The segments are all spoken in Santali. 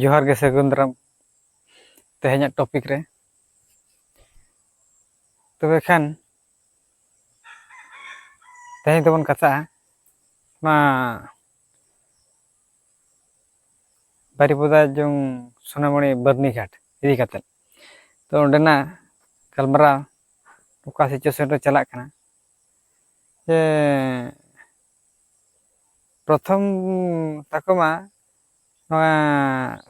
ᱡᱚᱦᱟᱨ ᱜᱮ ᱥᱟᱹᱜᱩᱱ ᱫᱟᱨᱟᱢ ᱛᱮᱦᱮᱧᱟᱜ ᱴᱚᱯᱤᱠ ᱨᱮ ᱛᱚᱵᱮ ᱠᱷᱟᱱ ᱛᱮᱦᱮᱧ ᱫᱚᱵᱚᱱ ᱠᱟᱛᱷᱟᱜᱼᱟ ᱱᱚᱣᱟ ᱵᱟᱨᱤᱯᱚᱫᱟ ᱡᱩᱝ ᱥᱳᱱᱟᱢᱩᱲᱤ ᱵᱟᱹᱨᱱᱤ ᱜᱷᱟᱴ ᱤᱫᱤ ᱠᱟᱛᱮᱫ ᱛᱚ ᱚᱸᱰᱮᱱᱟᱜ ᱜᱟᱞᱢᱟᱨᱟᱣ ᱚᱠᱟ ᱥᱤᱪᱩᱭᱮᱥᱚᱱ ᱨᱮ ᱪᱟᱞᱟᱜ ᱠᱟᱱᱟ ᱡᱮ ᱯᱨᱚᱛᱷᱚᱢ ᱛᱟᱠᱚ ᱢᱟ ᱱᱚᱣᱟ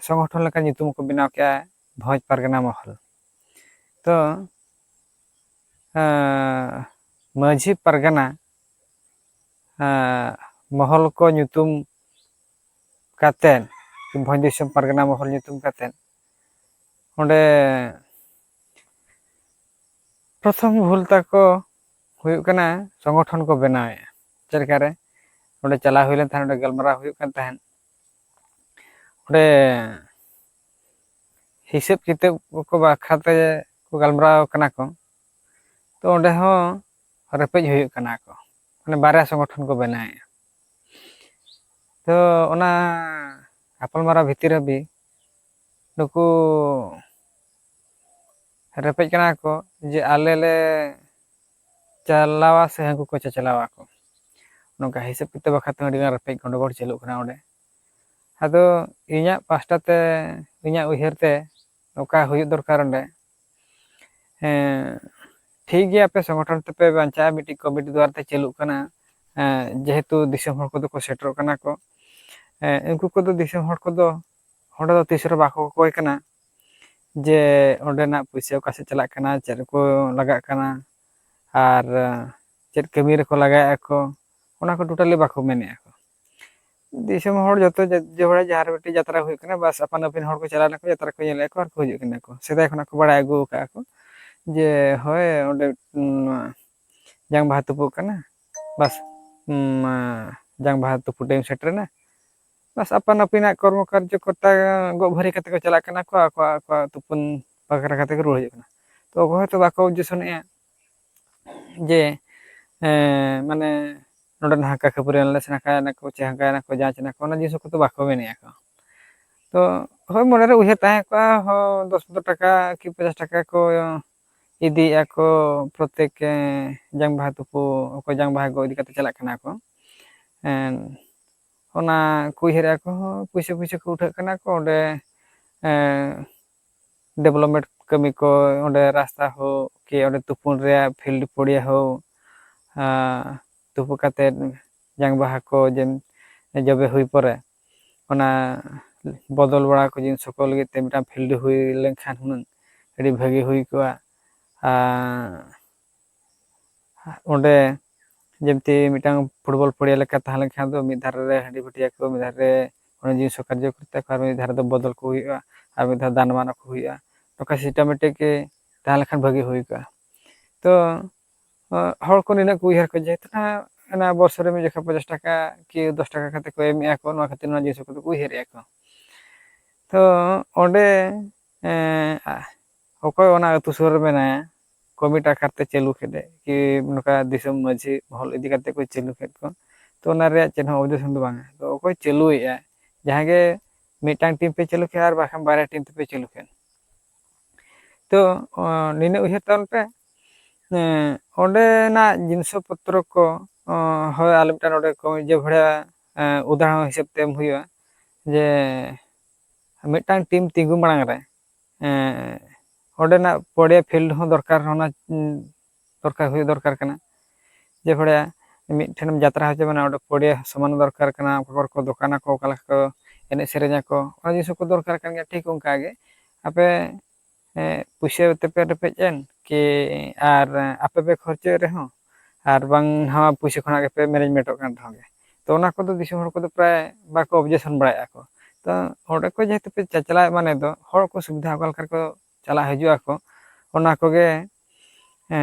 ᱥᱚᱝᱜᱚᱴᱷᱚᱱ ᱞᱮᱠᱟ ᱧᱩᱛᱩᱢ ᱠᱚ ᱵᱮᱱᱟᱣ ᱠᱮᱜᱼᱟ ᱵᱷᱚᱸᱡᱽ ᱯᱟᱨᱜᱟᱱᱟ ᱢᱚᱦᱚᱞ ᱛᱚ Majhi Pargana Mahal ko nyutum katen ᱵᱷᱚᱸᱡᱽ ᱫᱤᱥᱚᱢ ᱯᱟᱨᱜᱟᱱᱟ ᱢᱚᱦᱚᱞ nyutum katen ᱚᱸᱰᱮ ᱯᱨᱚᱛᱷᱚᱢ ᱵᱷᱩᱞ ᱛᱟᱠᱚ ᱦᱩᱭᱩᱜ ᱠᱟᱱᱟ ᱥᱚᱝᱜᱚᱴᱷᱚᱱ ᱠᱚ ᱵᱮᱱᱟᱣᱮᱜᱼᱟ ᱪᱮᱫ ᱞᱮᱠᱟᱨᱮ ᱚᱸᱰᱮ ᱪᱟᱞᱟᱣ ᱦᱩᱭ ᱞᱮᱱ ᱛᱟᱦᱮᱸᱫ ᱚᱸᱰᱮ ᱜᱟᱞᱢᱟᱨᱟᱣ ᱦᱩᱭᱩᱜ ᱠᱟᱱ ᱛᱟᱦᱮᱸᱫ ᱚᱸᱰᱮ ᱦᱤᱥᱟᱹᱵ ᱠᱤᱛᱟᱹᱵ ᱠᱚ ᱵᱟᱠᱷᱨᱟ ᱛᱮ ᱠᱚ ᱜᱟᱞᱢᱟᱨᱟᱣ ᱠᱟᱱᱟ ᱠᱚ ᱛᱚ ᱚᱸᱰᱮ ᱦᱚᱸ ᱨᱮᱯᱮᱡ ᱦᱩᱭᱩᱜ ᱠᱟᱱᱟ ᱠᱚ ᱢᱟᱱᱮ ᱵᱟᱨᱭᱟ ᱥᱚᱝᱜᱚᱴᱷᱚᱱ ᱠᱚ ᱵᱮᱱᱟᱣᱮᱜᱼᱟ ᱛᱚ ᱚᱱᱟ ᱜᱟᱯᱟᱞᱢᱟᱨᱟᱣ ᱵᱷᱤᱛᱤᱨ ᱦᱟᱹᱵᱤᱡ ᱱᱩᱠᱩ ᱨᱮᱯᱮᱡ ᱠᱟᱱᱟ ᱠᱚ ᱡᱮ ᱟᱞᱮ ᱞᱮ ᱪᱟᱞᱟᱣᱟ ᱥᱮ ᱦᱟᱹᱱᱠᱩ ᱠᱚ ᱪᱟᱪᱞᱟᱣᱟ ᱠᱚ ᱱᱚᱝᱠᱟ ᱦᱤᱥᱟᱹᱵ ᱠᱤᱛᱟᱹᱵ ᱵᱟᱠᱷᱨᱟ ᱛᱮ ᱟᱹᱰᱤᱜᱟᱱ ᱨᱮᱯᱮᱡ ᱜᱚᱸᱰᱜᱳᱲ ᱪᱟᱹᱞᱩᱜ ᱠᱟᱱᱟ ᱚᱸᱰᱮ ᱟᱫᱚ ᱤᱧᱟᱹᱜ ᱯᱟᱥᱴᱟ ᱛᱮ ᱤᱧᱟᱹᱜ ᱩᱭᱦᱟᱹᱨ ᱛᱮ ᱱᱚᱝᱠᱟ ᱦᱩᱭᱩᱜ ᱫᱚᱨᱠᱟর ᱚᱸᱰᱮ ᱴᱷᱤᱠ ᱜᱮᱭᱟ ᱟᱯᱮ ᱥᱚᱝᱜᱚᱴᱷᱚᱱ ᱛᱮᱯᱮ ᱵᱟᱧᱪᱟᱜᱼᱟ ᱢᱤᱫᱴᱤᱡ ᱠᱚᱢᱤᱴᱤ ᱫᱩᱣᱟᱨ ᱛᱮ ᱪᱟᱹᱞᱩᱜ ᱠᱟᱱᱟ ᱡᱮᱦᱮᱛᱩ ᱫᱤᱥᱚᱢ ᱦᱚᱲ ᱠᱚᱫᱚ ᱠᱚ ᱥᱮᱴᱮᱨᱚᱜ ᱠᱟᱱᱟ ᱠᱚ ᱩᱱᱠᱩ ᱠᱚᱫᱚ ᱫᱤᱥᱚᱢ ᱦᱚᱲ ᱠᱚᱫᱚ ᱚᱸᱰᱮ ᱫᱚ ᱛᱤᱥ ᱨᱮ ᱵᱟᱠᱚ ᱠᱚᱭ ᱠᱟᱱᱟ ᱡᱮ ᱚᱸᱰᱮᱱᱟᱜ ᱯᱩᱭᱥᱟᱹ ᱚᱠᱟ ᱥᱮᱫ ᱪᱟᱞᱟᱜ ᱠᱟᱱᱟ ᱪᱮᱫ ᱨᱮᱠᱚ ᱞᱟᱜᱟᱜ ᱠᱟᱱᱟ ᱟᱨ ᱪᱮᱫ ᱠᱟᱹᱢᱤ ᱨᱮᱠᱚ ᱞᱟᱜᱟᱣᱮᱜᱼᱟ ᱠᱚ ᱚᱱᱟ ᱠᱚ ᱴᱳᱴᱟᱞᱤ ᱵᱟᱠᱚ ᱢᱮᱱᱮᱜᱼᱟ ᱠᱚ ᱫᱤᱥᱚᱢ ᱦᱚᱲ ᱡᱚᱛᱚ ᱡᱚᱦᱚᱲ ᱡᱟᱦᱟᱸ ᱨᱮ ᱢᱤᱫᱴᱤᱡ ᱡᱟᱛᱨᱟ ᱦᱩᱭᱩᱜ ᱠᱟᱱᱟ ᱵᱟᱥ ᱟᱯᱟᱱ ᱟᱹᱯᱤᱱ ᱦᱚᱲ ᱠᱚ ᱪᱟᱞᱟᱣ ᱞᱮᱱᱠᱚ ᱡᱟᱛᱨᱟ ᱠᱚ ᱧᱮᱞᱮᱜᱼᱟ ᱠᱚ ᱟᱨ ᱠᱚ ᱦᱤᱡᱩᱜ ᱠᱟᱱᱟ ᱠᱚ ᱥᱮᱫᱟᱭ ᱠᱷᱚᱱᱟᱜ ᱠᱚ ᱵᱟᱲᱟᱭ ᱟᱹᱜᱩ ᱠᱟᱜᱼᱟ ᱠᱚ ᱡᱮ ᱦᱳᱭ ᱚᱸᱰᱮ ᱡᱟᱝ ᱵᱟᱦᱟ ᱛᱩᱯᱩᱜ ᱠᱟᱱᱟ ᱵᱟᱥ ᱡᱟᱝ ᱵᱟᱦᱟ ᱛᱩᱯᱩ ᱴᱟᱭᱤᱢ ᱥᱮᱴᱮᱨᱮᱱᱟ ᱵᱟᱥ ᱟᱯᱟᱱ ᱟᱹᱯᱤᱱᱟᱜ ᱠᱚᱨᱢᱚ ᱠᱟᱨᱡᱚ ᱠᱚᱨᱛᱟ ᱜᱚᱜ ᱵᱷᱟᱹᱨᱤ ᱠᱟᱛᱮ ᱠᱚ ᱪᱟᱞᱟᱜ ᱠᱟᱱᱟ ᱠᱚ ᱟᱠᱚᱣᱟᱜ ᱛᱩᱯᱩᱱ ᱵᱟᱠᱷᱨᱟ ᱠᱟᱛᱮ ᱠᱚ ᱨᱩᱣᱟᱹᱲ ᱦᱤᱡᱩᱜ ᱠᱟᱱᱟ ᱛᱚ ᱚᱠᱚᱭ ᱦᱚᱸᱛᱚ ᱵᱟᱠᱚ ᱩᱫᱽᱫᱮᱥᱚᱱᱮᱜᱼᱟ ᱡᱮ ᱢᱟᱱᱮ ᱱᱚᱰᱮ ᱦᱟᱸᱠᱟ ᱠᱷᱟᱹᱯᱟᱹᱨᱤ ᱱᱟᱞᱮ ᱥᱮ ᱱᱟᱠᱟᱭᱱᱟᱠᱚ ᱪᱮ ᱦᱟᱸᱠᱟᱭᱱᱟᱠᱚ ᱡᱟᱸᱪ ᱱᱟᱠᱚ ᱚᱱᱟ ᱡᱤᱱᱤᱥ ᱠᱚᱫᱚ ᱵᱟᱠᱚ ᱢᱮᱱᱮᱜᱼᱟ ᱠᱚ ᱛᱚ ᱦᱳᱭ ᱢᱚᱱᱮᱨᱮ ᱩᱭᱦᱟᱹᱨ ᱛᱟᱦᱮᱸ ᱠᱚᱜᱼᱟ ᱦᱚᱸ 10-15 ᱴᱟᱠᱟ ᱠᱤ 50 ᱴᱟᱠᱟ ᱠᱚ ᱤᱫᱤᱭᱮᱜᱼᱟ ᱠᱚ ᱯᱨᱚᱛᱛᱮᱠ ᱡᱟᱝ ᱵᱟᱦᱟ ᱛᱩᱯᱩ ᱚᱠᱚᱭ ᱡᱟᱝ ᱵᱟᱦᱟ ᱜᱚᱜ ᱤᱫᱤ ᱠᱟᱛᱮ ᱪᱟᱞᱟᱜ ᱠᱟᱱᱟ ᱠᱚ ᱚᱱᱟ ᱠᱚ ᱩᱭᱦᱟᱹᱨᱮᱜᱼᱟ ᱠᱚ ᱯᱩᱭᱥᱟᱹ ᱠᱚ ᱩᱴᱷᱟᱹᱜ ᱠᱟᱱᱟ ᱠᱚ ᱚᱸᱰᱮ ᱰᱮᱵᱷᱞᱚᱯᱢᱮᱱᱴ ᱠᱟᱹᱢᱤ ᱠᱚ ᱚᱸᱰᱮ ᱨᱟᱥᱛᱟ ᱦᱳᱠ ᱠᱤ ᱚᱸᱰᱮ ᱛᱩᱯᱩᱱ ᱨᱮᱭᱟᱜ ᱯᱷᱤᱞᱰ ᱯᱚᱲᱤᱭᱟ ᱦᱳᱠ ᱛᱩᱯᱩ ᱠᱟᱛᱮᱫ ᱡᱟᱝ ᱵᱟᱦᱟ ᱠᱚ ᱡᱚᱵᱮ ᱦᱩᱭ ᱯᱚᱨᱮ ᱚᱱᱟ ᱵᱚᱫᱚᱞ ᱵᱟᱲᱟ ᱠᱚ ᱡᱤᱱᱤᱥ ᱠᱚ ᱞᱟᱹᱜᱤᱫ ᱛᱮ ᱢᱤᱫᱴᱟᱝ ᱯᱷᱤᱞᱰ ᱦᱩᱭ ᱞᱮᱱᱠᱷᱟᱱ ᱦᱩᱱᱟᱹᱝ ᱟᱹᱰᱤ ᱵᱷᱟᱹᱜᱤ ᱦᱩᱭ ᱠᱚᱜᱼᱟ ᱚᱸᱰᱮ ᱡᱮᱢᱛᱤ ᱢᱤᱫᱴᱟᱝ ᱯᱷᱩᱴᱵᱚᱞ ᱯᱚᱲᱤᱭᱟ ᱞᱮᱠᱟ ᱛᱟᱦᱮᱸ ᱞᱮᱱᱠᱷᱟᱱ ᱫᱚ ᱢᱤᱫ ᱫᱷᱟᱨᱮ ᱨᱮ ᱦᱟᱺᱰᱤ ᱵᱷᱟᱹᱴᱤᱭᱟᱹ ᱠᱚ ᱢᱤᱫ ᱫᱷᱟᱨᱮ ᱨᱮ ᱚᱱᱟ ᱡᱤᱱᱤᱥ ᱠᱟᱨᱡᱚ ᱠᱚᱨᱛᱟ ᱠᱚ ᱟᱨ ᱢᱤᱫ ᱫᱷᱟᱨᱮ ᱫᱚ ᱵᱚᱫᱚᱞ ᱠᱚ ᱦᱩᱭᱩᱜᱼᱟ ᱟᱨ ᱢᱤᱫ ᱫᱷᱟᱣ ᱫᱟᱱ ᱠᱚ ᱦᱩᱭᱩᱜᱼᱟ ᱱᱚᱝᱠᱟ ᱥᱤᱥᱴᱮᱢᱮᱴᱤᱠ ᱛᱟᱦᱮᱸ ᱞᱮᱱᱠᱷᱟᱱ ᱵᱷᱟᱹᱜᱤ ᱦᱩᱭ ᱠᱚᱜᱼᱟ ᱛᱚ ᱦᱚᱲ ᱠᱚ ᱱᱤᱱᱟᱹᱜ ᱠᱚ ᱩᱭᱦᱟᱹᱨ ᱠᱚ ᱡᱮᱦᱮᱛᱩ ᱚᱱᱟ ᱵᱚᱨᱥᱚ ᱨᱮ ᱢᱤᱫ ᱡᱚᱠᱷᱚᱱ 50 ᱴᱟᱠᱟ ᱠᱤ 10 ᱴᱟᱠᱟ ᱠᱟᱛᱮ ᱠᱚ ᱮᱢᱮᱜᱼᱟ ᱠᱚ ᱱᱚᱣᱟ ᱠᱷᱟᱹᱛᱤᱨ ᱱᱚᱣᱟ ᱡᱤᱱᱤᱥ ᱠᱚᱫᱚ ᱠᱚ ᱩᱭᱦᱟᱹᱨᱮᱜᱼᱟ ᱠᱚ ᱛᱚ ᱚᱸᱰᱮ ᱚᱠᱚᱭ ᱚᱱᱟ ᱟᱹᱛᱩ ᱥᱩᱨ ᱨᱮ ᱢᱮᱱᱟᱭᱟ ᱠᱚᱢᱤᱴᱤ ᱟᱠᱟᱨ ᱛᱮ ᱪᱟᱹᱞᱩ ᱠᱮᱫᱮ ᱠᱤ ᱱᱚᱝᱠᱟ ᱫᱤᱥᱚᱢ ᱢᱟᱺᱡᱷᱤ ᱢᱚᱦᱚᱞ ᱤᱫᱤ ᱠᱟᱛᱮ ᱠᱚ ᱪᱟᱹᱞᱩ ᱠᱮᱫ ᱠᱚ ᱛᱚ ᱚᱱᱟ ᱨᱮᱭᱟᱜ ᱪᱮᱫ ᱦᱚᱸ ᱩᱫᱽᱫᱮᱥᱚ ᱫᱚ ᱵᱟᱝᱟ ᱛᱚ ᱚᱠᱚᱭ ᱪᱟᱹᱞᱩᱭᱮᱜᱼᱟ ᱡᱟᱦᱟᱸ ᱜᱮ ᱢᱤᱫᱴᱟᱝ ᱴᱤᱢ ᱯᱮ ᱪᱟᱹᱞᱩ ᱠᱮᱜᱼᱟ ᱟᱨ ᱵᱟᱠᱷᱟᱱ ᱵᱟᱨᱭᱟ ᱴᱤᱢ ᱛᱮᱯᱮ ᱪᱟᱹᱞᱩ ᱠᱮᱫ ᱛᱚ ᱱᱤᱱᱟᱹᱜ ᱩᱭᱦᱟᱹᱨ ᱛᱟᱵᱚᱱ ᱯᱮ ᱚᱸᱰᱮᱱᱟᱜ ᱡᱤᱱᱤᱥ ᱯᱚᱛᱨᱚ ᱠᱚ ᱦᱳᱭ ᱟᱞᱮ ᱢᱤᱫᱴᱟᱝ ᱱᱚᱰᱮ ᱤᱭᱟᱹ ᱵᱷᱟᱲᱟ ᱩᱫᱟᱦᱚᱨᱚᱱ ᱦᱤᱥᱟᱹᱵ ᱛᱮ ᱮᱢ ᱦᱩᱭᱩᱜᱼᱟ ᱡᱮ ᱢᱤᱫᱴᱟᱝ ᱴᱤᱢ ᱛᱤᱸᱜᱩ ᱢᱟᱲᱟᱝ ᱨᱮ ᱚᱸᱰᱮᱱᱟᱜ ᱯᱚᱲᱤᱭᱟ ᱯᱷᱤᱞᱰ ᱦᱚᱸ ᱫᱚᱨᱠᱟর ᱚᱱᱟ ᱦᱩᱭᱩᱜ ᱫᱚᱨᱠᱟর ᱠᱟᱱᱟ ᱡᱮ ᱵᱷᱟᱲᱟ ᱢᱤᱫᱴᱷᱮᱱ ᱡᱟᱛᱨᱟ ᱦᱚᱪᱚ ᱢᱟᱱᱮ ᱚᱸᱰᱮ ᱯᱚᱲᱤᱭᱟ ᱥᱚᱢᱟᱱ ᱫᱚᱨᱠᱟর ᱠᱟᱱᱟ ᱚᱠᱟ ᱠᱚᱨᱮ ᱠᱚ ᱫᱚᱠᱟᱱᱟᱠᱚ ᱚᱠᱟ ᱞᱮᱠᱟ ᱠᱚ ᱮᱱᱮᱡ ᱥᱮᱨᱮᱧ ᱟᱠᱚ ᱚᱱᱟ ᱡᱤᱱᱤᱥ ᱠᱚ ᱫᱚᱨᱠᱟর ᱠᱟᱱ ᱜᱮᱭᱟ ᱴᱷᱤᱠ ᱚᱱᱠᱟ ᱜᱮ ᱟᱯᱮ ᱯᱩᱭᱥᱟᱹ ᱛᱮᱯᱮ ᱨᱮᱯᱮᱡ ᱮᱱ ᱠᱤ ᱟᱨ ᱟᱯᱮ ᱯᱮ ᱠᱷᱚᱨᱪᱟᱭᱮᱫ ᱨᱮᱦᱚᱸ ᱟᱨ ᱵᱟᱝ ᱱᱟᱣᱟ ᱯᱩᱭᱥᱟᱹ ᱠᱷᱚᱱᱟᱜ ᱜᱮᱯᱮ ᱢᱮᱱᱮᱡᱢᱮᱱᱴᱚᱜ ᱠᱟᱱ ᱨᱮᱦᱚᱸ ᱜᱮ ᱛᱚ ᱚᱱᱟ ᱠᱚᱫᱚ ᱫᱤᱥᱚᱢ ᱦᱚᱲ ᱠᱚᱫᱚ ᱯᱨᱟᱭ ᱵᱟᱠᱚ ᱚᱵᱡᱮᱠᱥᱚᱱ ᱵᱟᱲᱟᱭᱮᱜᱼᱟ ᱠᱚ ᱛᱚ ᱚᱸᱰᱮ ᱠᱚ ᱡᱮᱦᱮᱛᱩ ᱯᱮ ᱪᱟᱪᱞᱟᱣᱮᱫ ᱢᱟᱱᱮ ᱫᱚ ᱦᱚᱲ ᱠᱚ ᱥᱩᱵᱤᱫᱷᱟ ᱚᱠᱟ ᱞᱮᱠᱟ ᱠᱚ ᱪᱟᱞᱟᱜ ᱦᱤᱡᱩᱜ ᱟᱠᱚ ᱚᱱᱟ ᱠᱚᱜᱮ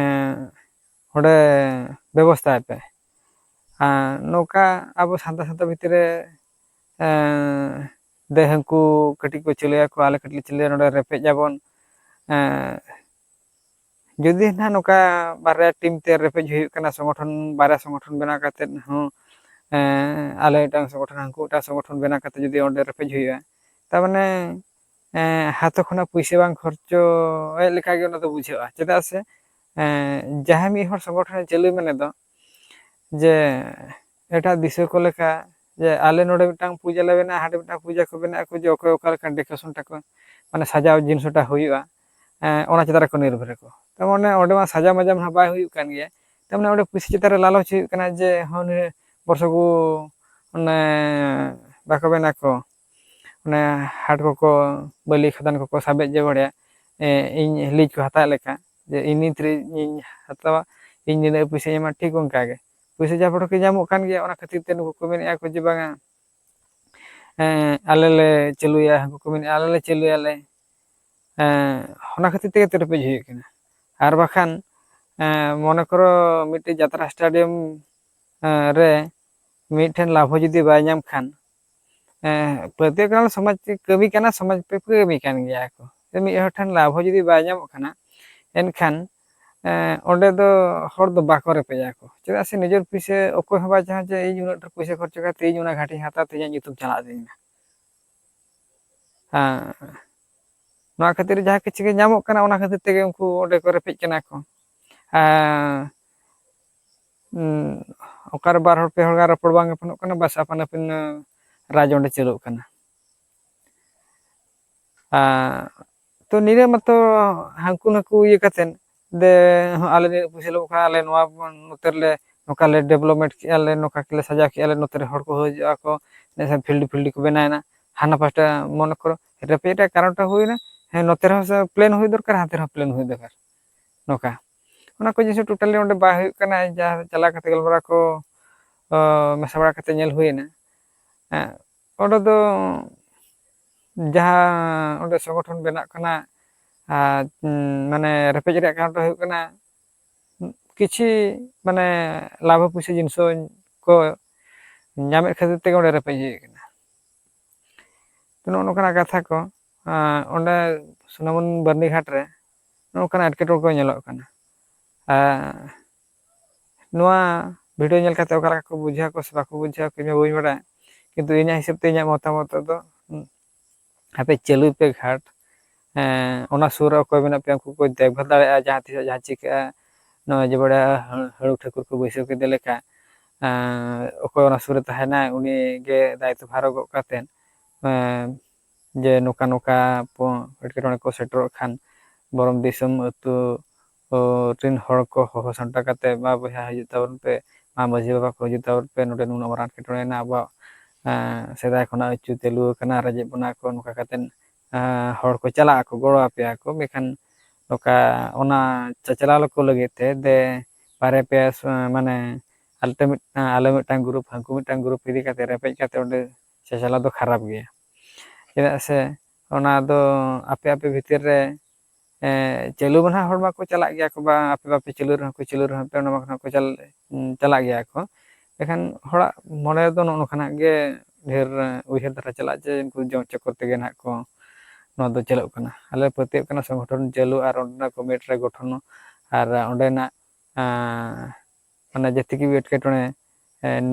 ᱚᱸᱰᱮ ᱵᱮᱵᱚᱥᱛᱷᱟᱭ ᱯᱮ ᱱᱚᱝᱠᱟ ᱟᱵᱚ ᱥᱟᱱᱛᱟᱲ ᱵᱷᱤᱛᱤᱨ ᱨᱮ ᱦᱟᱹᱱᱠᱩ ᱠᱟᱹᱴᱤᱡ ᱠᱚ ᱪᱟᱹᱞᱩᱭᱟᱠᱚ ᱟᱞᱮ ᱠᱟᱹᱴᱤᱡ ᱞᱮ ᱪᱟᱹᱞᱩᱭᱟ ᱱᱚᱰᱮ ᱨᱮᱯᱮᱡ ᱟᱵᱚᱱ ᱡᱩᱫᱤ ᱱᱟᱦᱟᱜ ᱱᱚᱝᱠᱟ ᱵᱟᱨᱭᱟ ᱴᱤᱢ ᱛᱮ ᱨᱮᱯᱮᱡ ᱦᱩᱭᱩᱜ ᱠᱟᱱᱟ ᱥᱚᱝᱜᱚᱴᱷᱚᱱ ᱵᱟᱨᱭᱟ ᱥᱚᱝᱜᱚᱴᱷᱚᱱ ᱵᱮᱱᱟᱣ ᱠᱟᱛᱮᱫ ᱦᱚᱸ ᱟᱞᱮ ᱢᱤᱫᱴᱟᱝ ᱥᱚᱝᱜᱚᱴᱷᱚᱱ ᱦᱟᱹᱱᱠᱩ ᱢᱤᱫᱴᱟᱝ ᱥᱚᱝᱜᱚᱴᱷᱚᱱ ᱵᱮᱱᱟᱣ ᱠᱟᱛᱮ ᱡᱩᱫᱤ ᱚᱸᱰᱮ ᱨᱮᱯᱮᱡ ᱦᱩᱭᱩᱜᱼᱟ ᱛᱟᱨᱢᱟᱱᱮ ᱦᱟᱛᱚ ᱠᱷᱚᱱᱟᱜ ᱯᱩᱭᱥᱟᱹ ᱵᱟᱝ ᱠᱷᱚᱨᱪᱚᱭᱮᱫ ᱞᱮᱠᱟᱜᱮ ᱚᱱᱟ ᱫᱚ ᱵᱩᱡᱷᱟᱹᱜᱼᱟ, ᱪᱮᱫᱟᱜ ᱥᱮ ᱡᱟᱦᱟᱸᱭ ᱢᱤᱫ ᱦᱚᱲ ᱥᱚᱝᱜᱚᱴᱷᱚᱱᱮ ᱪᱟᱹᱞᱩᱭ ᱢᱟᱱᱮ ᱫᱚ ᱡᱮ ᱮᱴᱟᱜ ᱫᱤᱥᱟᱹ ᱠᱚ ᱞᱮᱠᱟ ᱡᱮ ᱟᱞᱮ ᱱᱚᱰᱮ ᱢᱤᱫᱴᱟᱝ ᱯᱩᱡᱟᱹ ᱞᱮ ᱵᱮᱱᱟᱜᱼᱟ, ᱦᱟᱸᱰᱮ ᱢᱤᱫᱴᱟᱝ ᱯᱩᱡᱟᱹ ᱠᱚ ᱵᱮᱱᱟᱜ ᱟᱠᱚ, ᱡᱮ ᱚᱠᱚᱭ ᱚᱠᱟ ᱞᱮᱠᱟᱱ ᱰᱮᱠᱳᱨᱮᱥᱚᱱ ᱴᱟᱠᱚ ᱢᱟᱱᱮ ᱥᱟᱡᱟᱣ ᱡᱤᱱᱤᱥᱴᱟ ᱦᱩᱭᱩᱜᱼᱟ, ᱚᱱᱟ ᱪᱮᱛᱟᱱ ᱨᱮᱠᱚ ᱱᱤᱨᱵᱷᱚᱨ ᱟᱠᱚ᱾ ᱛᱟᱨ ᱢᱟᱱᱮ ᱚᱸᱰᱮ ᱢᱟ ᱥᱟᱡᱟᱣ ᱢᱟᱡᱟᱣ ᱢᱟ ᱵᱟᱭ ᱦᱩᱭᱩᱜ ᱠᱟᱱ ᱜᱮᱭᱟ, ᱛᱟᱨ ᱢᱟᱱᱮ ᱚᱸᱰᱮ ᱯᱩᱭᱥᱟᱹ ᱪᱮᱛᱟᱱ ᱨᱮ ᱞᱟᱞᱚᱪ ᱦᱩᱭᱩᱜ ᱠᱟᱱᱟ ᱡᱮ ᱦᱚᱸ ᱵᱚᱨᱥᱚ ᱠᱚ ᱚᱱᱮ ᱵᱟᱠᱚ ᱢᱮᱱᱟ ᱠᱚ ᱚᱱᱮ ᱦᱟᱴ ᱠᱚᱠᱚ ᱵᱟᱹᱞᱤ ᱠᱷᱟᱫᱟᱱ ᱠᱚᱠᱚ ᱥᱟᱵᱮᱫ ᱡᱮ ᱵᱟᱲᱟᱭᱟ, ᱤᱧ ᱞᱤᱡ ᱠᱚ ᱦᱟᱛᱟᱣ ᱞᱮᱠᱟ ᱡᱮ ᱤᱧ ᱱᱤᱛ ᱨᱮ ᱤᱧ ᱦᱟᱛᱟᱣᱟ, ᱤᱧ ᱱᱤᱱᱟᱹᱜ ᱯᱩᱭᱥᱟᱹᱧ ᱮᱢᱟ, ᱴᱷᱤᱠ ᱚᱱᱠᱟ ᱜᱮ ᱯᱩᱭᱥᱟᱹ ᱡᱟ ᱯᱚᱲᱚ ᱧᱟᱢᱚᱜ ᱠᱟᱱ ᱜᱮᱭᱟ, ᱚᱱᱟ ᱠᱷᱟᱹᱛᱤᱨ ᱛᱮ ᱱᱩᱠᱩ ᱠᱚ ᱢᱮᱱᱮᱫᱼᱟ ᱠᱚ ᱡᱮ ᱵᱟᱝᱟ ᱟᱞᱮ ᱞᱮ ᱪᱟᱹᱞᱩᱭᱟ, ᱦᱟᱹᱱᱠᱩ ᱠᱚ ᱢᱮᱱᱮᱫᱼᱟ ᱟᱞᱮ ᱞᱮ ᱪᱟᱹᱞᱩᱭᱟᱞᱮ, ᱚᱱᱟ ᱠᱷᱟᱹᱛᱤᱨ ᱛᱮᱜᱮ ᱛᱚ ᱨᱮᱯᱮᱡ ᱦᱩᱭᱩᱜ ᱠᱟᱱᱟ᱾ ᱟᱨ ᱵᱟᱠᱷᱟᱱ ᱢᱚᱱᱮ ᱠᱚᱨᱚ ᱢᱤᱫᱴᱮᱡ ᱡᱟᱛᱨᱟ ᱥᱴᱟᱰᱤᱭᱟᱢ ᱨᱮ ᱢᱤᱫᱴᱷᱮᱱ ᱞᱟᱵᱷ ᱦᱚᱸ ᱡᱩᱫᱤ ᱵᱟᱭ ᱧᱟᱢ ᱠᱷᱟᱱ, ᱯᱨᱚᱛᱛᱮᱠ ᱠᱟᱨᱚᱱ ᱥᱚᱢᱟᱡᱽ ᱠᱟᱹᱢᱤ ᱠᱟᱱᱟ, ᱥᱚᱢᱟᱡᱽ ᱯᱮ ᱠᱟᱹᱢᱤ ᱠᱟᱱ ᱜᱮᱭᱟ ᱠᱚ, ᱢᱤᱫ ᱦᱚᱲ ᱴᱷᱮᱱ ᱞᱟᱵᱷ ᱦᱚᱸ ᱡᱩᱫᱤ ᱵᱟᱭ ᱧᱟᱢᱚᱜ ᱠᱟᱱᱟ, ᱮᱱᱠᱷᱟᱱ ᱚᱸᱰᱮ ᱫᱚ ᱦᱚᱲ ᱫᱚ ᱵᱟᱠᱚ ᱨᱮᱯᱮᱡᱟ ᱠᱚ, ᱪᱮᱫᱟᱜ ᱥᱮ ᱱᱤᱡᱮᱨ ᱯᱩᱭᱥᱟᱹ ᱚᱠᱚᱭ ᱦᱚᱸ ᱵᱟᱭ ᱪᱟᱦᱟᱸ ᱡᱮ ᱤᱧ ᱩᱱᱟᱹᱜ ᱰᱷᱮᱨ ᱯᱩᱭᱥᱟᱹ ᱠᱷᱚᱨᱪᱟ ᱠᱟᱛᱮ ᱤᱧ ᱚᱱᱟ ᱜᱷᱟᱴᱤᱧ ᱦᱟᱛᱟᱣ ᱛᱮ ᱤᱧᱟᱹᱜ ᱧᱩᱛᱩᱢ ᱪᱟᱞᱟᱜ ᱛᱤᱧᱟ᱾ ᱱᱚᱣᱟ ᱠᱷᱟᱹᱛᱤᱨ ᱡᱟᱦᱟᱸ ᱠᱤᱪᱷᱩ ᱜᱮ ᱧᱟᱢᱚᱜ ᱠᱟᱱᱟ, ᱚᱱᱟ ᱠᱷᱟᱹᱛᱤᱨ ᱛᱮᱜᱮ ᱩᱱᱠᱩ ᱚᱸᱰᱮ ᱠᱚ ᱨᱮᱯᱮᱡ ᱠᱟᱱᱟ ᱠᱚ᱾ ᱚᱠᱟᱨᱮ ᱵᱟᱨ ᱦᱚᱲ ᱯᱮ ᱦᱚᱲ ᱜᱟᱱ ᱨᱚᱯᱚᱲ ᱵᱟᱝ ᱜᱟᱱᱚᱜ ᱠᱟᱱᱟ, ᱵᱟᱥ ᱟᱯᱟᱱ ᱟᱹᱯᱤᱱ ᱨᱟᱡᱽ ᱚᱸᱰᱮ ᱪᱟᱹᱞᱩᱜ ᱠᱟᱱᱟ᱾ ᱛᱚ ᱱᱤᱭᱟᱹ ᱢᱟᱛᱚ ᱦᱟᱹᱱᱠᱩ ᱱᱟᱠᱩ ᱤᱭᱟᱹ ᱠᱟᱛᱮᱫ ᱫᱮ ᱟᱞᱮ ᱱᱤᱱᱟᱹᱜ ᱯᱩᱭᱥᱟᱹ ᱞᱮ ᱠᱷᱟᱱ ᱟᱞᱮ ᱱᱚᱣᱟ ᱱᱚᱛᱮ ᱨᱮᱞᱮ ᱱᱚᱝᱠᱟ ᱞᱮ ᱰᱮᱵᱷᱞᱚᱯᱢᱮᱱᱴ ᱠᱮᱜᱼᱟ ᱞᱮ, ᱱᱚᱝᱠᱟ ᱜᱮᱞᱮ ᱥᱟᱡᱟᱣ ᱠᱮᱜᱼᱟ ᱞᱮ, ᱱᱚᱛᱮ ᱨᱮ ᱦᱚᱲ ᱠᱚ ᱦᱤᱡᱩᱜᱼᱟ ᱠᱚ, ᱯᱷᱤᱞᱰ ᱯᱷᱤᱞᱰ ᱠᱚ ᱵᱮᱱᱟᱣᱮᱱᱟ, ᱦᱟᱱᱟ ᱯᱟᱥᱴᱟ ᱢᱚᱱᱮ ᱠᱚᱨᱚ ᱨᱮᱯᱮᱡ ᱨᱮᱭᱟᱜ ᱠᱟᱨᱚᱱᱴᱟ ᱦᱩᱭᱱᱟ, ᱱᱚᱛᱮ ᱨᱮᱦᱚᱸ ᱯᱞᱮᱱ ᱦᱩᱭ ᱫᱚᱨᱠᱟর, ᱦᱟᱱᱛᱮ ᱨᱮᱦᱚᱸ ᱯᱞᱮᱱ ᱦᱩᱭ ᱫᱚᱨᱠᱟর, ᱱᱚᱝᱠᱟ ᱚᱱᱟ ᱠᱚ ᱡᱤᱱᱤᱥ ᱴᱳᱴᱟᱞᱤ ᱚᱸᱰᱮ ᱵᱟᱭ ᱦᱩᱭᱩᱜ ᱠᱟᱱᱟ᱾ ᱡᱟᱦᱟᱸ ᱪᱟᱞᱟᱣ ᱠᱟᱛᱮ ᱜᱟᱞᱢᱟᱨᱟᱣ ᱠᱚ ᱢᱮᱥᱟ ᱵᱟᱲᱟ ᱠᱟᱛᱮ ᱧᱮᱞ ᱦᱩᱭᱱᱟ, ᱚᱸᱰᱮ ᱫᱚ ᱡᱟᱦᱟᱸ ᱚᱸᱰᱮ ᱥᱚᱝᱜᱚᱴᱷᱚᱱ ᱵᱮᱱᱟᱜ ᱠᱟᱱᱟ, ᱟᱨ ᱢᱟᱱᱮ ᱨᱮᱯᱮᱡ ᱨᱮᱭᱟᱜ ᱠᱟᱨᱚᱱ ᱫᱚ ᱦᱩᱭᱩᱜ ᱠᱟᱱᱟ ᱠᱤᱪᱷᱤ ᱢᱟᱱᱮ ᱞᱟᱵᱷ ᱯᱩᱭᱥᱟᱹ ᱡᱤᱱᱤᱥ ᱠᱚ ᱧᱟᱢᱮᱫ ᱠᱷᱟᱹᱛᱤᱨ ᱛᱮᱜᱮ ᱚᱸᱰᱮ ᱨᱮᱯᱮᱡ ᱦᱩᱭᱩᱜ ᱠᱟᱱᱟ᱾ ᱱᱚᱜᱼᱚ ᱱᱚᱝᱠᱟᱱᱟᱜ ᱠᱟᱛᱷᱟ ᱠᱚ ᱚᱸᱰᱮ ᱥᱩᱱᱟᱹᱢᱩᱱ ᱵᱟᱹᱨᱱᱤ ᱜᱷᱟᱴ ᱨᱮ ᱱᱚᱝᱠᱟᱱᱟᱜ ᱮᱴᱠᱮᱴᱚᱬᱮ ᱠᱚ ᱧᱮᱞᱚᱜ ᱠᱟᱱᱟ᱾ ᱱᱚᱣᱟ ᱵᱷᱤᱰᱤᱭᱳ ᱧᱮᱞ ᱠᱟᱛᱮ ᱚᱠᱟ ᱞᱮᱠᱟ ᱠᱚ ᱵᱩᱡᱷᱟᱹᱣ ᱠᱚ ᱥᱮ ᱵᱟᱠᱚ ᱵᱩᱡᱷᱟᱹᱣ ᱠᱚ, ᱤᱧ ᱦᱚᱸ ᱵᱟᱹᱧ ᱵᱟᱲᱟᱭᱟ, ᱠᱤᱱᱛᱩ ᱤᱧᱟᱹᱜ ᱦᱤᱥᱟᱹᱵ ᱛᱮ ᱤᱧᱟᱹᱜ ᱢᱚᱛᱟᱢᱚᱛ ᱫᱚ ᱟᱯᱮ ᱪᱟᱹᱞᱩᱭ ᱯᱮ ᱜᱷᱟᱴ, ᱚᱱᱟ ᱥᱩᱨ ᱨᱮ ᱚᱠᱚᱭ ᱢᱮᱱᱟᱜ ᱯᱮᱭᱟ ᱩᱱᱠᱩ ᱠᱚ ᱫᱮᱠᱵᱷᱟᱞ ᱫᱟᱲᱮᱭᱟᱜᱼᱟ, ᱡᱟᱦᱟᱸ ᱛᱤᱥᱚᱜ ᱡᱟᱦᱟᱸ ᱪᱤᱠᱟᱹᱜᱼᱟ, ᱱᱚᱜᱼᱚᱭ ᱡᱮ ᱵᱟᱲᱟ ᱦᱟᱹᱲᱩ ᱴᱷᱟᱹᱠᱩᱨ ᱠᱚ ᱵᱟᱹᱭᱥᱟᱹᱣ ᱠᱮᱫᱮ ᱞᱮᱠᱟ, ᱚᱠᱚᱭ ᱚᱱᱟ ᱥᱩᱨ ᱨᱮ ᱛᱟᱦᱮᱱᱟᱭ ᱩᱱᱤ ᱜᱮ ᱫᱟᱭᱤᱛᱛᱚ ᱵᱷᱟᱨ ᱜᱚᱜ ᱠᱟᱛᱮᱫ, ᱡᱮ ᱱᱚᱝᱠᱟ ᱱᱚᱝᱠᱟ ᱮᱴᱠᱮᱴᱚᱬᱮ ᱠᱚ ᱥᱮᱴᱮᱨᱚᱜ ᱠᱷᱟᱱ ᱵᱚᱨᱚᱢ ᱫᱤᱥᱚᱢ ᱟᱹᱛᱩ ᱨᱮᱱ ᱦᱚᱲ ᱠᱚ ᱦᱚᱦᱚ ᱥᱟᱢᱴᱟᱣ ᱠᱟᱛᱮ, ᱢᱟ ᱵᱚᱭᱦᱟ ᱦᱤᱡᱩᱜ ᱛᱟᱵᱚᱱ ᱯᱮ, ᱢᱟ ᱢᱟᱺᱡᱷᱤ ᱵᱟᱵᱟ ᱠᱚ ᱦᱤᱡᱩᱜ ᱛᱟᱵᱚᱱ ᱯᱮ, ᱱᱚᱰᱮ ᱱᱩᱱᱟᱹᱜ ᱢᱟᱨᱟᱝ ᱮᱴᱠᱮᱴᱚᱬᱮᱭᱱᱟ, ᱟᱵᱚᱣᱟᱜ ᱥᱮᱫᱟᱭ ᱠᱷᱚᱱᱟᱜ ᱟᱹᱪᱩ ᱪᱟᱹᱞᱩ ᱟᱠᱟᱱᱟ, ᱨᱮᱡᱮᱫ ᱵᱚᱱᱟ ᱠᱚ, ᱱᱚᱝᱠᱟ ᱠᱟᱛᱮᱫ ᱦᱚᱲ ᱠᱚ ᱪᱟᱞᱟᱜ ᱟᱠᱚ ᱜᱚᱲᱚ ᱟᱯᱮᱭᱟ ᱠᱚ, ᱢᱮᱱᱠᱷᱟᱱ ᱱᱚᱝᱠᱟ ᱚᱱᱟ ᱪᱟᱪᱞᱟᱣ ᱠᱚ ᱞᱟᱹᱜᱤᱫ ᱛᱮ ᱵᱟᱨᱭᱟ ᱯᱮᱭᱟ ᱢᱟᱱᱮ ᱟᱞᱮ ᱢᱤᱫᱴᱟᱝ ᱜᱨᱩᱯ ᱦᱟᱹᱱᱠᱩ ᱢᱤᱫᱴᱟᱝ ᱜᱨᱩᱯ ᱤᱫᱤ ᱠᱟᱛᱮ ᱨᱮᱯᱮᱡ ᱠᱟᱛᱮ ᱚᱸᱰᱮ ᱪᱟᱪᱞᱟᱣ ᱫᱚ ᱠᱷᱟᱨᱟᱯ ᱜᱮᱭᱟ᱾ ᱪᱮᱫᱟᱜ ᱥᱮ ᱚᱱᱟ ᱫᱚ ᱟᱯᱮ ᱟᱯᱮ ᱵᱷᱤᱛᱤᱨ ᱨᱮ ᱪᱟᱹᱞᱩ ᱢᱟ ᱱᱟᱦᱟᱜ ᱦᱚᱲ ᱢᱟᱠᱚ ᱪᱟᱞᱟᱜ ᱜᱮᱭᱟ ᱠᱚ, ᱵᱟ ᱟᱯᱮ ᱵᱟᱯᱮ ᱪᱟᱹᱞᱩ ᱨᱮᱦᱚᱸ ᱪᱟᱹᱞᱩ ᱨᱮᱦᱚᱸ ᱯᱮ, ᱚᱱᱟ ᱵᱟᱠᱷᱟᱱ ᱠᱚ ᱪᱟᱞᱟᱜ ᱜᱮᱭᱟ ᱠᱚ, ᱮᱱᱠᱷᱟᱱ ᱦᱚᱲᱟᱜ ᱢᱚᱱᱮ ᱨᱮᱫᱚ ᱱᱚᱜᱼᱚ ᱱᱚᱝᱠᱟᱱᱟᱜ ᱜᱮ ᱰᱷᱮᱨ ᱩᱭᱦᱟᱹᱨ ᱫᱷᱟᱨᱟ ᱪᱟᱞᱟᱜ, ᱡᱮ ᱩᱱᱠᱩ ᱡᱚᱢ ᱪᱚᱠᱚᱨ ᱛᱮᱜᱮ ᱱᱟᱦᱟᱜ ᱠᱚ ᱱᱚᱣᱟ ᱫᱚ ᱪᱟᱹᱞᱩᱜ ᱠᱟᱱᱟ᱾ ᱟᱞᱮ ᱯᱟᱹᱛᱭᱟᱹᱜ ᱠᱟᱱᱟ ᱥᱚᱝᱜᱚᱴᱷᱚᱱ ᱪᱟᱹᱞᱩ ᱟᱨ ᱚᱸᱰᱮᱱᱟᱜ ᱠᱚᱢᱤᱴᱤ ᱨᱮ ᱜᱚᱴᱷᱚᱱ, ᱟᱨ ᱚᱸᱰᱮᱱᱟᱜ ᱢᱟᱱᱮ ᱡᱮᱛᱮ ᱜᱮ ᱮᱴᱠᱮᱴᱚᱬᱮ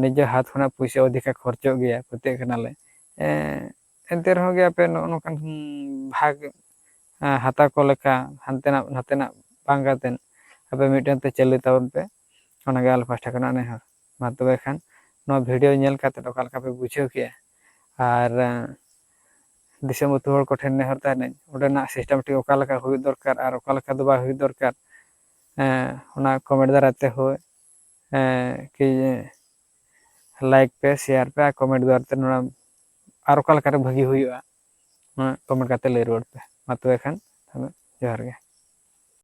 ᱱᱤᱡᱮ ᱦᱟᱛ ᱠᱷᱚᱱᱟᱜ ᱯᱩᱭᱥᱟᱹ ᱚᱫᱷᱤᱠᱟ ᱠᱷᱚᱨᱪᱚᱜ ᱜᱮᱭᱟ, ᱯᱟᱹᱛᱭᱟᱹᱜ ᱠᱟᱱᱟᱞᱮ, ᱮᱱᱛᱮ ᱨᱮᱦᱚᱸ ᱜᱮ ᱟᱯᱮ ᱱᱚᱜᱼᱚ ᱱᱚᱝᱠᱟᱱ ᱵᱷᱟᱜᱽ ᱦᱟᱛᱟᱣ ᱠᱚ ᱞᱮᱠᱟ ᱦᱟᱱᱛᱮᱱᱟᱜ ᱱᱟᱛᱮᱱᱟᱜ ᱵᱟᱝ ᱠᱟᱛᱮᱫ ᱟᱯᱮ ᱢᱤᱫᱴᱮᱱ ᱛᱮ ᱪᱟᱹᱞᱩᱭ ᱛᱟᱵᱚᱱ ᱯᱮ, ᱚᱱᱟᱜᱮ ᱟᱞᱮ ᱯᱟᱥᱴᱟ ᱠᱷᱚᱱᱟᱜ ᱱᱮᱦᱚᱨ᱾ ᱢᱟ ᱛᱚᱵᱮ ᱠᱷᱟᱱ ᱱᱚᱣᱟ ᱵᱷᱤᱰᱤᱭᱳ ᱧᱮᱞ ᱠᱟᱛᱮᱫ ᱚᱠᱟ ᱞᱮᱠᱟ ᱯᱮ ᱵᱩᱡᱷᱟᱹᱣ ᱠᱮᱜᱼᱟ, ᱟᱨ ᱫᱤᱥᱚᱢ ᱟᱹᱛᱩ ᱦᱚᱲ ᱠᱚᱴᱷᱮᱱ ᱱᱮᱦᱚᱨ ᱛᱟᱦᱮᱱᱟᱹᱧ, ᱚᱸᱰᱮᱱᱟᱜ ᱥᱤᱥᱴᱮᱢᱴᱤ ᱚᱠᱟ ᱞᱮᱠᱟ ᱦᱩᱭᱩᱜ ᱫᱚᱨᱠᱟর ᱟᱨ ᱚᱠᱟ ᱞᱮᱠᱟ ᱫᱚ ᱵᱟᱭ ᱦᱩᱭ ᱫᱚᱨᱠᱟর, ᱚᱱᱟ ᱠᱚᱢᱮᱱᱴ ᱫᱟᱨᱟᱭ ᱛᱮ ᱦᱳᱭ ᱠᱤ ᱞᱟᱭᱤᱠ ᱯᱮ, ᱥᱮᱭᱟᱨ ᱯᱮ, ᱟᱨ ᱠᱚᱢᱮᱱᱴ ᱫᱩᱣᱟᱨ ᱛᱮ ᱱᱚᱣᱟ ᱟᱨ ᱚᱠᱟ ᱞᱮᱠᱟᱨᱮ ᱵᱷᱟᱹᱜᱤ ᱦᱩᱭᱩᱜᱼᱟ, ᱠᱚᱢᱮᱱᱴ ᱠᱟᱛᱮ ᱞᱟᱹᱭ ᱨᱩᱣᱟᱹᱲ ᱯᱮ᱾ ᱢᱟ ᱛᱚᱵᱮ ᱠᱷᱟᱱ ᱡᱚᱦᱟᱨ ᱜᱮ᱾